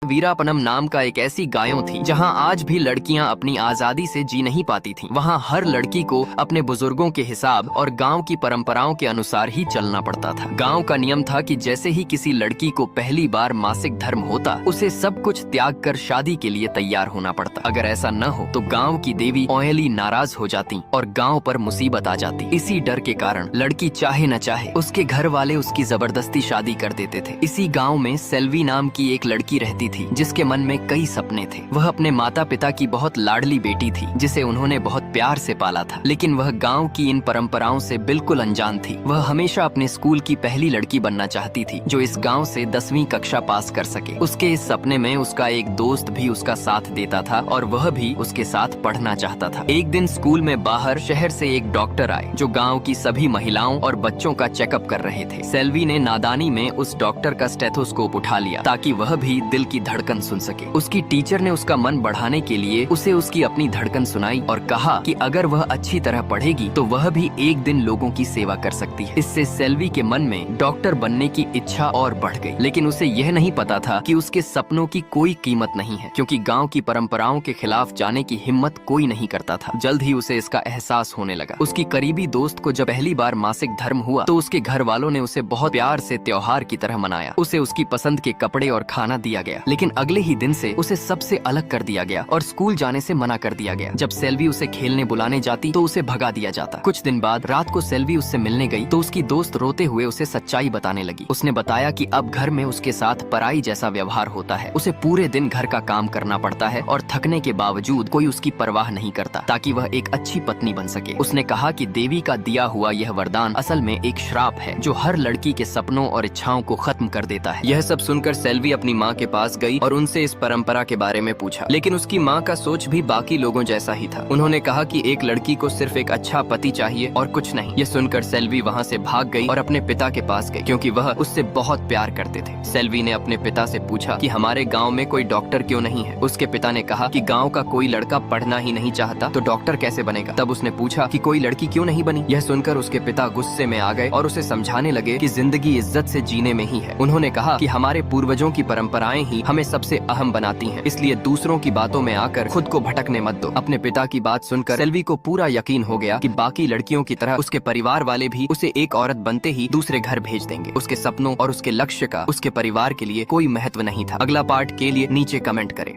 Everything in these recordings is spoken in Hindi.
वीरापनम नाम का एक ऐसी गायों थी जहां आज भी लड़कियां अपनी आजादी से जी नहीं पाती थीं। वहां हर लड़की को अपने बुजुर्गों के हिसाब और गांव की परंपराओं के अनुसार ही चलना पड़ता था। गांव का नियम था कि जैसे ही किसी लड़की को पहली बार मासिक धर्म होता, उसे सब कुछ त्याग कर शादी के लिए तैयार होना पड़ता। अगर ऐसा न हो तो गाँव की देवी ओयली नाराज हो जाती और गाँव पर मुसीबत आ जाती। इसी डर के कारण लड़की चाहे न चाहे उसके घर वाले उसकी जबरदस्ती शादी कर देते थे। इसी गाँव में सेल्वी नाम की एक लड़की रहती थी जिसके मन में कई सपने थे। वह अपने माता पिता की बहुत लाडली बेटी थी जिसे उन्होंने बहुत प्यार से पाला था, लेकिन वह गांव की इन परंपराओं से बिल्कुल अनजान थी। वह हमेशा अपने स्कूल की पहली लड़की बनना चाहती थी जो इस गांव से 10वीं कक्षा पास कर सके। उसके इस सपने में उसका एक दोस्त भी उसका साथ देता था और वह भी उसके साथ पढ़ना चाहता था। एक दिन स्कूल में बाहर शहर से एक डॉक्टर आए जो गाँव की सभी महिलाओं और बच्चों का चेकअप कर रहे थे। सेल्वी ने नादानी में उस डॉक्टर का स्टेथोस्कोप उठा लिया ताकि वह भी दिल की धड़कन सुन सके। उसकी टीचर ने उसका मन बढ़ाने के लिए उसे उसकी अपनी धड़कन सुनाई और कहा कि अगर वह अच्छी तरह पढ़ेगी तो वह भी एक दिन लोगों की सेवा कर सकती है। इससे सेल्वी के मन में डॉक्टर बनने की इच्छा और बढ़ गई, लेकिन उसे यह नहीं पता था कि उसके सपनों की कोई कीमत नहीं है, क्योंकि गांव की परंपराओं के खिलाफ जाने की हिम्मत कोई नहीं करता था। जल्द ही उसे इसका एहसास होने लगा। उसकी करीबी दोस्त को जब पहली बार मासिक धर्म हुआ तो उसके घर वालों ने उसे बहुत प्यार से त्योहार की तरह मनाया। उसे उसकी पसंद के कपड़े और खाना दिया गया, लेकिन अगले ही दिन से उसे सबसे अलग कर दिया गया और स्कूल जाने से मना कर दिया गया। जब सेल्वी उसे खेलने बुलाने जाती तो उसे भगा दिया जाता। कुछ दिन बाद रात को सेल्वी उससे मिलने गई तो उसकी दोस्त रोते हुए उसे सच्चाई बताने लगी। उसने बताया कि अब घर में उसके साथ पराई जैसा व्यवहार होता है। उसे पूरे दिन घर का काम करना पड़ता है और थकने के बावजूद कोई उसकी परवाह नहीं करता ताकि वह एक अच्छी पत्नी बन सके। उसने कहा कि देवी का दिया हुआ यह वरदान असल में एक श्राप है जो हर लड़की के सपनों और इच्छाओं को खत्म कर देता है। यह सब सुनकर सेल्वी अपनी माँ के पास गई और उनसे इस परंपरा के बारे में पूछा, लेकिन उसकी माँ का सोच भी बाकी लोगों जैसा ही था। उन्होंने कहा कि एक लड़की को सिर्फ एक अच्छा पति चाहिए और कुछ नहीं। यह सुनकर सेल्वी वहाँ से भाग गई और अपने पिता के पास गई, क्योंकि वह उससे बहुत प्यार करते थे। सेल्वी ने अपने पिता से पूछा कि हमारे गाँव में कोई डॉक्टर क्यों नहीं है। उसके पिता ने कहा कि गाँव का कोई लड़का पढ़ना ही नहीं चाहता तो डॉक्टर कैसे बनेगा। तब उसने पूछा कि कोई लड़की क्यों नहीं बनी। यह सुनकर उसके पिता गुस्से में आ गए और उसे समझाने लगे कि जिंदगी इज्जत से जीने में ही है। उन्होंने कहा कि हमारे पूर्वजों की परंपराएं ही हमें सबसे अहम बनाती हैं, इसलिए दूसरों की बातों में आकर खुद को भटकने मत दो। अपने पिता की बात सुनकर सेल्वी को पूरा यकीन हो गया कि बाकी लड़कियों की तरह उसके परिवार वाले भी उसे एक औरत बनते ही दूसरे घर भेज देंगे। उसके सपनों और उसके लक्ष्य का उसके परिवार के लिए कोई महत्व नहीं था। अगला पार्ट के लिए नीचे कमेंट करें।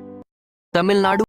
तमिलनाडु